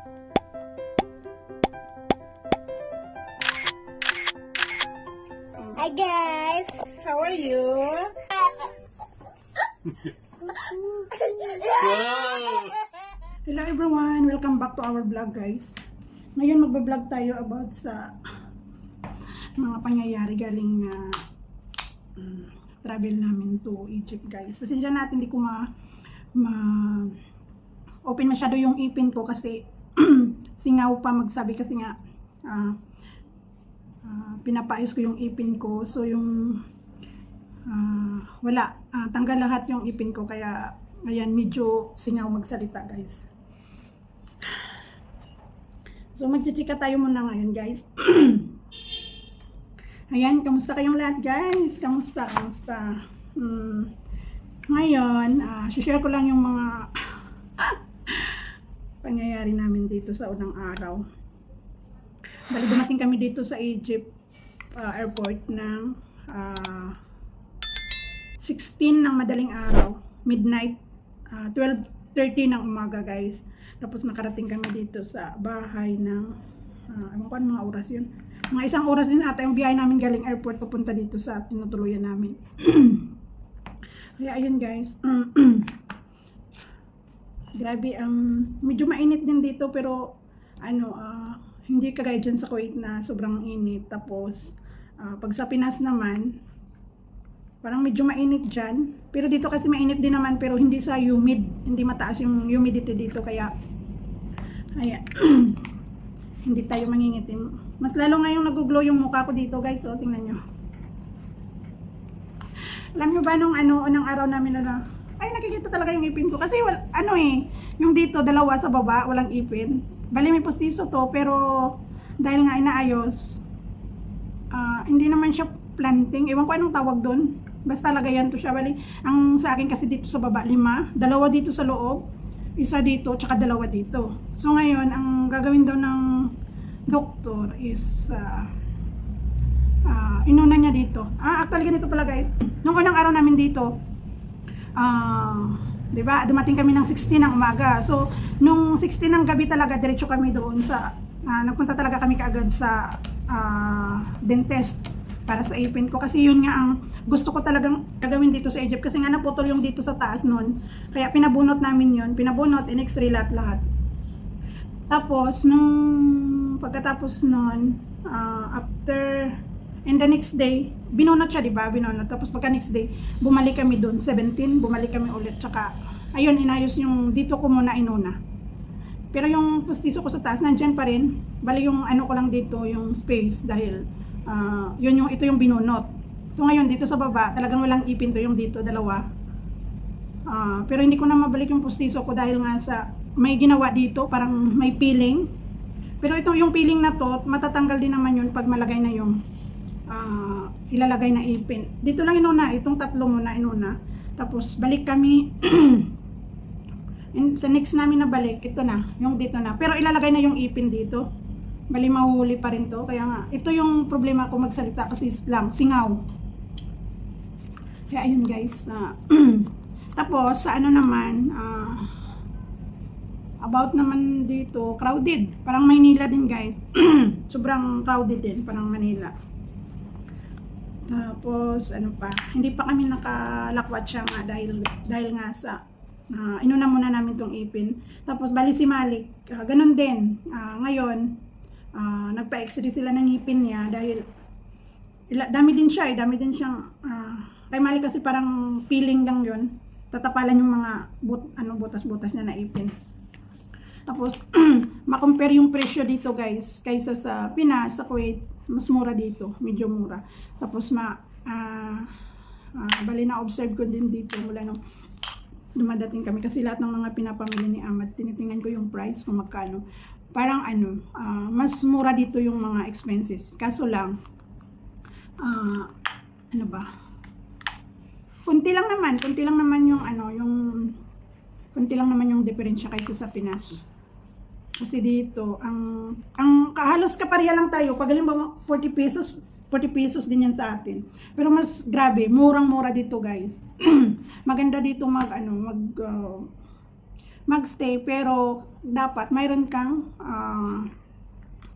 Hi guys! How are you? Hello everyone! Welcome back to our vlog guys. Ngayon magbablog tayo about sa mga pangyayari galing travel namin to Egypt guys. Pasensya natin hindi ko open masyado yung ipin ko kasi singaw pa magsabi kasi nga pinapaayos ko yung ipin ko. So yung tanggal lahat yung ipin ko kaya ayan medyo singaw magsalita guys. So magchichika tayo muna ngayon guys. Ayan, kamusta kayong lahat guys? Kamusta? Ngayon, share ko lang yung mga pangyayari namin dito sa unang araw. Bali dumating kami dito sa Egypt airport ng 16 ng madaling araw, midnight, 12:30 ng umaga guys. Tapos nakarating kami dito sa bahay ng ewan ko mga oras yun. Mga isang oras din ata yung biyahe namin galing airport papunta dito sa tinutuluyan namin. Kaya ayun guys. Grabe medyo mainit din dito pero hindi kagaya dyan sa Kuwait na sobrang init. Tapos pag sa Pinas naman parang medyo mainit dyan. Pero dito kasi mainit din naman pero hindi sa humid. Hindi mataas yung humidity dito kaya ayan. Hindi tayo mangingitim. Mas lalo ngayong nag-glow yung mukha ko dito guys. So tingnan nyo. Alam nyo ba nung unang araw namin ay nakikita talaga yung ipin ko. Kasi yung dito dalawa sa baba walang ipin. Bali may postiso to pero dahil nga inaayos hindi naman siya planting. Ewan ko anong tawag doon. Basta lagayan to siya. Bali ang sa akin kasi dito sa baba 5. Dalawa dito sa loob. Isa dito tsaka dalawa dito. So ngayon ang gagawin daw ng doktor is inuna niya dito. Actually ganito pala guys. Nung unang araw namin dito diba, dumating kami ng 16 ng umaga. So, nung 16 ng gabi talaga, diretso kami doon sa, nagpunta talaga kami kaagad sa dentist para sa ipin ko. Kasi yun nga ang gusto ko talagang gagawin dito sa Egypt. Kasi nga naputol yung dito sa taas nun. Kaya pinabunot namin yun. Pinabunot, in-x-ray lahat. Tapos, pagkatapos nun, and the next day, binunot siya, diba? Binunot. Tapos pagka next day, bumalik kami doon. 17, bumalik kami ulit. Tsaka, ayun, inayos yung dito ko muna inuna. Pero yung pustiso ko sa taas, nandyan pa rin. Bali yung ko lang dito, yung space. Dahil, ito yung binunot. So ngayon, dito sa baba, talagang walang ipin to yung dito, dalawa. Pero hindi ko na mabalik yung pustiso ko dahil nga sa, may ginawa dito, parang may peeling. Pero ito yung peeling na to, matatanggal din naman yun pag malagay na yung ilalagay na ipin. Dito lang inuna, itong tatlo muna inuna. Tapos balik kami sa next namin na balik, ito na, yung dito na. Pero ilalagay na yung ipin dito. Bali mahuhuli pa rin to. Kaya nga, ito yung problema ko magsalita kasi singaw. Kaya ayun guys. Tapos sa naman, about naman dito, crowded. Parang Manila din guys. Sobrang crowded din, parang Manila. Tapos hindi pa kami nakalakwat siya nga dahil nga sa inuna muna namin tong ipin. Tapos bali si Malik, ganun din. Ngayon nagpa-x-ray sila ng ipin niya dahil dami din siyang kay Malik kasi parang peeling lang yun. Tatapalan yung mga butas-butas niya na ipin. Tapos ma-compare yung presyo dito guys kaysa sa Pinas, sa Kuwait. Mas mura dito, medyo mura. Tapos bali na observe ko din dito mula nung dumadating kami kasi lahat ng mga pinapamili ni Ahmad, tinitingnan ko yung price kung magkano. Parang mas mura dito yung mga expenses. Kaso lang kunti lang naman yung diferensya kaysa sa Pinas. Kasi dito, halos kapareha lang tayo. Pag halimbawa 40 pesos din yan sa atin. Pero mas grabe, murang-mura dito guys. Maganda dito magstay, pero dapat mayroon kang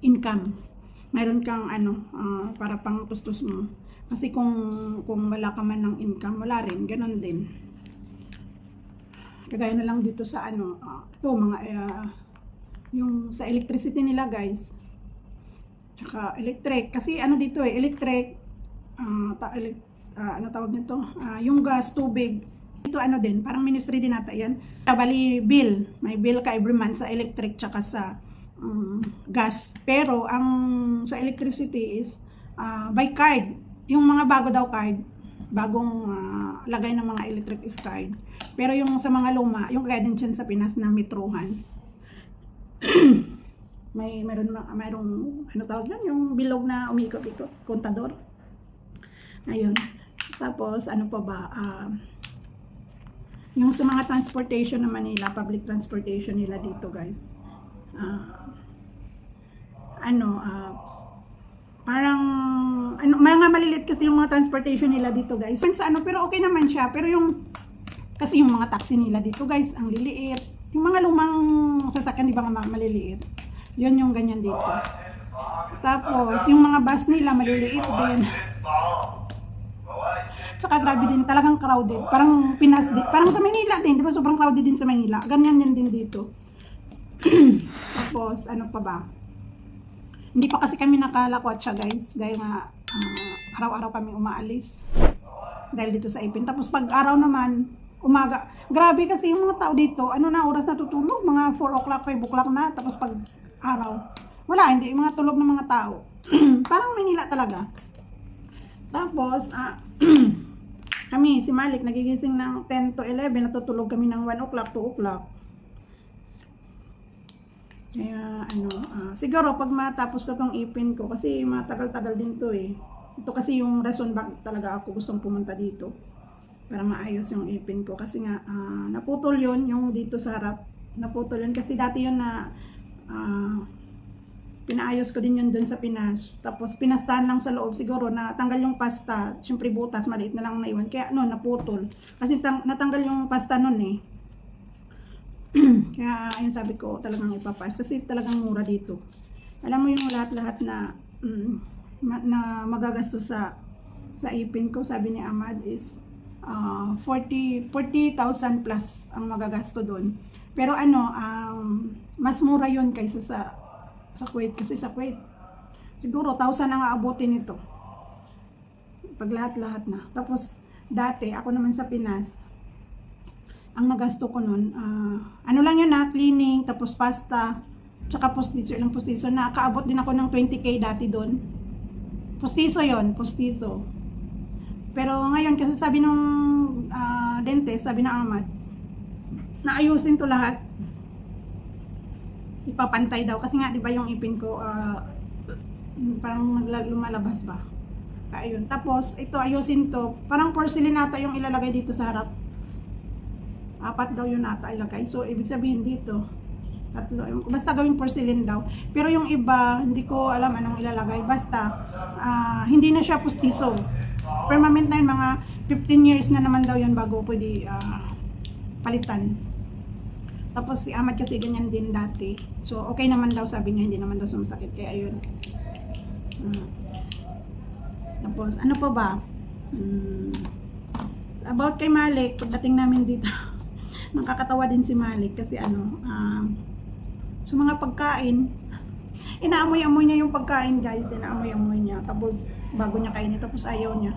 income. Mayroon kang para pang tustos mo. Kasi kung wala ka man ng income, wala rin, ganon din. Kagaya na lang dito sa ito mga yung sa electricity nila, guys. Tsaka electric, kasi dito electric, ano tawag nito, yung gas, tubig, ito din, parang ministry din nata yan. Bali bill, may bill ka every month sa electric tsaka sa gas. Pero ang sa electricity is by card. Yung mga bago daw card, bagong lagay ng mga electric is card. Pero yung sa mga luma, yung kagaya din dyan sa Pinas na metrohan, mayroong ano tawag yan, yung bilog na umiikot-ikot, kontador. Ayun. Tapos ano pa ba, yung sa mga transportation na Manila, public transportation nila dito, guys, parang mga maliliit kasi yung mga transportation nila dito, guys. Pero okay naman siya, pero kasi yung mga taxi nila dito, guys, ang liliit. Yung mga lumang sasakyan, di ba nga maliliit, yun yung ganyan dito. Tapos yung mga bus nila maliliit din. Tsaka grabe din, talagang crowded. Parang Pinas din. Parang sa Manila din, di ba? Sobrang crowded din sa Manila. Ganyan din dito. Tapos, ano pa ba? Hindi pa kasi kami nakalakwatsa, guys. Dahil nga, araw-araw kami umaalis. Dahil dito sa Ipin. Tapos pag araw naman, umaga. Grabe kasi yung mga tao dito, na oras natutulog? Mga 4 o'clock, 5 o'clock na. Tapos pag araw, wala, hindi. Yung mga tulog ng mga tao. Parang Manila talaga. Tapos, kami, si Malik, nagigising ng 10 to 11, natutulog kami ng 1 o'clock, 2 o'clock. Kaya, siguro, pag matapos ko tong ipin ko, kasi matagal-tagal din to eh. Ito kasi yung rason bakit talaga ako gustong pumunta dito. Para maayos yung ipin ko. Kasi nga, naputol yun, yung dito sa harap. Naputol yun, kasi dati yun na, pinaayos ko din yun dun sa Pinas. Tapos pinastahan lang sa loob siguro, natanggal yung pasta. Siyempre butas, maliit na lang naiwan. Kaya naputol. Kasi natanggal yung pasta nun eh. Kaya ayun, sabi ko talagang ipapas. Kasi talagang mura dito. Alam mo yung lahat-lahat na magagastos sa ipin ko, sabi ni Ahmad is 40,000 plus ang magagasto doon. Pero mas mura yun kaysa sa Kuwait, kasi sa Kuwait siguro 1,000 ang aabutin nito pag lahat-lahat na. Tapos dati ako naman sa Pinas, ang nagasto ko nun lang yun cleaning, tapos pasta, tsaka postiso, ilang postiso, nakaabot din ako ng 20k dati doon. Postiso yon, postiso. Pero ngayon kasi sabi nung dentist, sabi na Ahmad, naayusin to lahat, ipapantay daw kasi nga 'di ba yung ipin ko parang lumalabas ba. Ayun. Tapos ito ayusin to, parang porcelain nata yung ilalagay dito sa harap. 4 daw yun nata ilagay. So ibig sabihin dito 3, basta gawing porcelain daw. Pero yung iba hindi ko alam anong ilalagay, basta hindi na siya pustiso. Permanent na yun, mga 15 years na naman daw yun bago pwede palitan. Tapos si Ahmad kasi ganyan din dati. So okay naman daw, sabi niya, hindi naman daw sumasakit. Kaya ayun. Tapos ano pa ba? About kay Malik, pagdating namin dito, nakakatawa din si Malik kasi sa mga pagkain, inaamoy-amoy niya yung pagkain, guys. Inaamoy-amoy niya. Tapos bago niya kainin, tapos ayaw niya.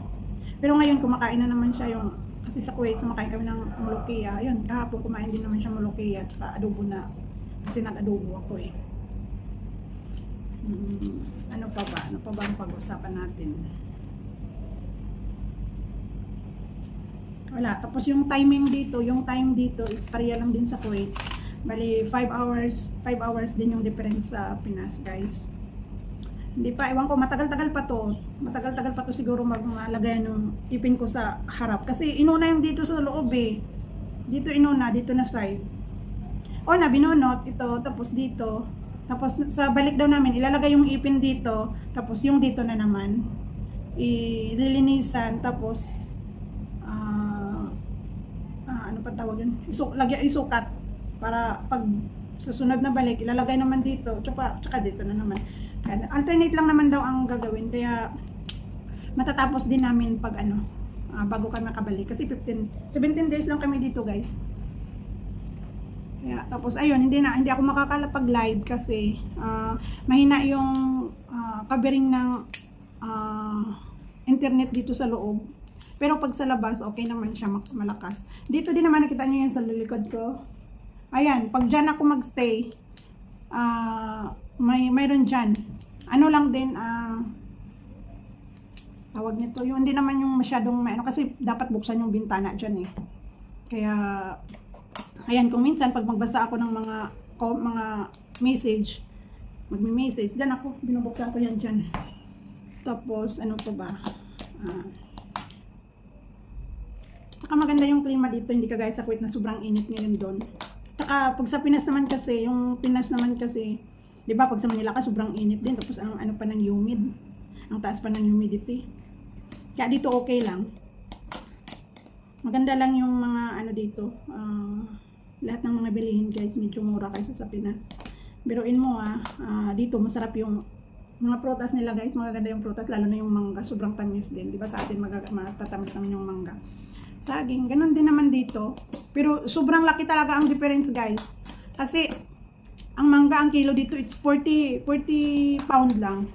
Pero ngayon kumakain na naman siya yung, kasi sa Kuwait kumakain kami ng mulukiya. Ayun, kahapon kumain din naman siya mulukiya at adobo na, kasi nag-adobo ako eh. Ano pa ba ang pag-usapan natin? Wala. Tapos yung time dito is pareha lang din sa Kuwait. Bali 5 hours din yung difference sa Pinas, guys. Hindi pa, ewan ko, matagal-tagal pa to siguro maglagay ng ipin ko sa harap. Kasi inuna yung dito sa loob eh. Dito inuna, dito na side. O binunot ito, tapos dito. Tapos sa balik daw namin, ilalagay yung ipin dito. Tapos yung dito na naman, ililinisan. Tapos, ano pa tawag yun? Isukat. Para pag susunod na balik, ilalagay naman dito, tsaka dito na naman. Kaya, alternate lang naman daw ang gagawin, kaya matatapos din namin pag bago kami makabalik. Kasi 17 days lang kami dito, guys. Kaya, tapos ayun, hindi ako makakalapag live kasi mahina yung covering ng internet dito sa loob. Pero pag sa labas, okay naman siya, malakas. Dito din naman, nakita nyo yan sa likod ko. Ayan, pag dyan ako magstay, mayroon dyan. Ano lang din, tawag nito, yung hindi naman yung masyadong, kasi dapat buksan yung bintana dyan eh. Kaya, ayan, kung minsan, pag magbasa ako ng mga message, magme-message, dyan ako, binubuksan ko yan dyan. Tapos, ano pa ba? Saka maganda yung klima dito, hindi kagaya sa Kuwait na sobrang init ngayon doon. Saka pag sa Pinas naman kasi, di ba pag sa Manila ka sobrang init din, tapos ang ano pa ng humid, ang taas pa ng humidity. Kaya dito okay lang. Maganda lang yung mga dito, lahat ng mga bilihin guys, medyo mura kaysa sa Pinas. Biruin mo dito masarap yung mga prutas nila guys, magaganda yung prutas, lalo na yung mangga, sobrang tamis din. Di ba sa atin matatamis naman yung mangga. Saging, ganun din naman dito. Pero sobrang laki talaga ang difference guys. Kasi ang mangga, ang kilo dito, it's 40 pound lang.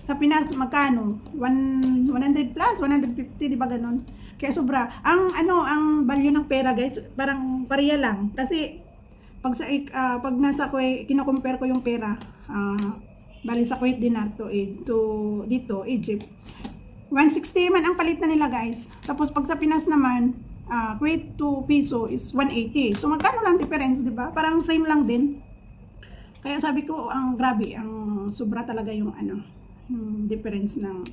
Sa Pinas, magkano? 100 plus, 150, di ba ganun? Kaya sobra. Ang value ng pera guys, parang pareha lang. Kasi pag nasa Kuwait, kino-compare ko yung pera. Bali sa Kuwait dinar to dito, Egypt. 160 man ang palit na nila guys. Tapos pag sa Pinas naman, Kuwait to piso is 180. So magkano lang difference, di ba? Parang same lang din. Kaya sabi ko, ang grabe, ang sobra talaga yung yung difference ng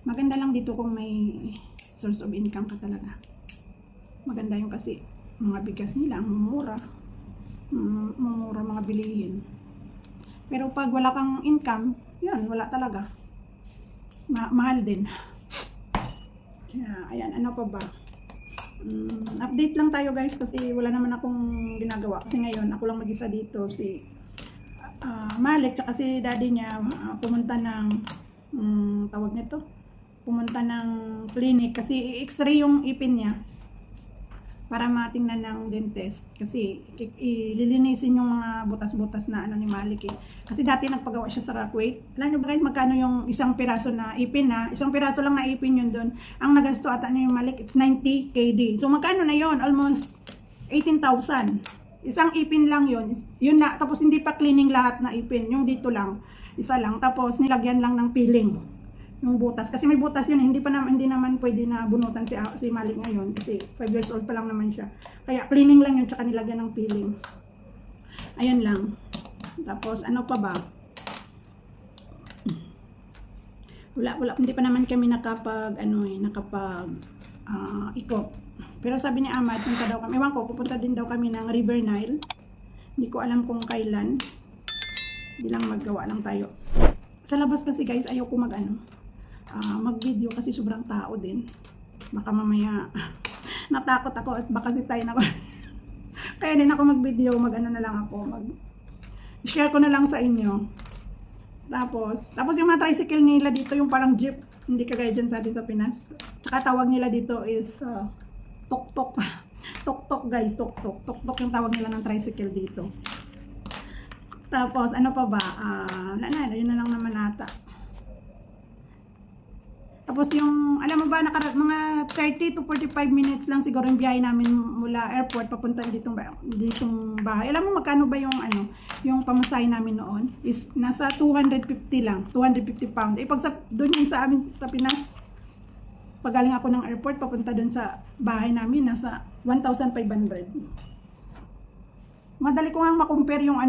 maganda lang dito kung may source of income ka talaga. Maganda yung kasi mga bigas nila, ang mura mga bilihin. Pero pag wala kang income, yan, wala talaga. Mahal din. Kaya, ayan, ano pa ba? Update lang tayo guys kasi wala naman akong ginagawa. Kasi ngayon, ako lang mag-isa dito. Si Malik, tsaka si daddy niya pumunta ng tawag nito? Pumunta ng clinic kasi i-x-ray yung ipin niya para matingnan ng dentist kasi ililinisin yung mga butas-butas na ni Malik eh. Kasi dati nagpagawa siya sa Kuwait. Alam niyo ba guys magkano yung isang piraso na ipin isang piraso lang na ipin yun doon. Ang nagasto ata ni Malik, it's 90 KD. So magkano na yun? Almost 18,000. Isang ipin lang yun. Yun na, tapos hindi pa cleaning lahat na ipin. Yung dito lang, isa lang. Tapos nilagyan lang ng peeling yung butas. Kasi may butas yun. Hindi naman pwede na bunutan si Malik ngayon. Kasi 5 years old pa lang naman siya. Kaya cleaning lang yun, tsaka nilagyan ng peeling. Ayan lang. Tapos ano pa ba? Wala. Hindi pa naman kami ikot. Pero sabi ni Ahmad, punta daw kami. Ewan ko, pupunta din daw kami ng River Nile. Hindi ko alam kung kailan. Hindi lang maggawa lang tayo. Sa labas kasi guys, ayoko mag-video kasi sobrang tao din. Baka mamaya natakot ako at baka si Tay na kaya din ako mag-video, na lang ako. Share ko na lang sa inyo. Tapos yung mga tricycle nila dito, yung parang jeep, hindi kagaya dyan sa atin sa Pinas. Tsaka tawag nila dito is tok-tok. Tok-tok guys, tok-tok. Tok-tok yung tawag nila ng tricycle dito. Tapos ano pa ba? Yun na lang naman ata. Tapos yung, alam mo ba, mga 30 to 45 minutes lang siguro yung biyahe namin mula airport papunta ditong bahay. Alam mo magkano ba yung yung pamasahe namin noon? Is nasa 250 lang, 250 pound. Pag doon yun sa amin sa Pinas, pag galing ako ng airport papunta doon sa bahay namin, nasa 1,500. Madali ko nga makumpare yung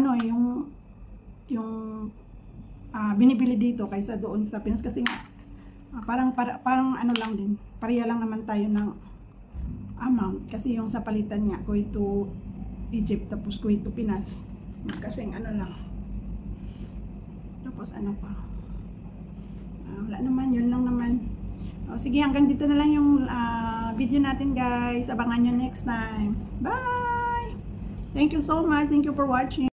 binibili dito kaysa doon sa Pinas kasi nga parang lang din, pareha lang naman tayo ng amount kasi yung sa palitan nga Kuwait to Egypt tapos Kuwait to Pinas kasing lang. Tapos ano pa, wala naman, yun lang naman. Sige, hanggang dito na lang yung video natin guys. Abangan nyo next time. Bye! Thank you so much. Thank you for watching.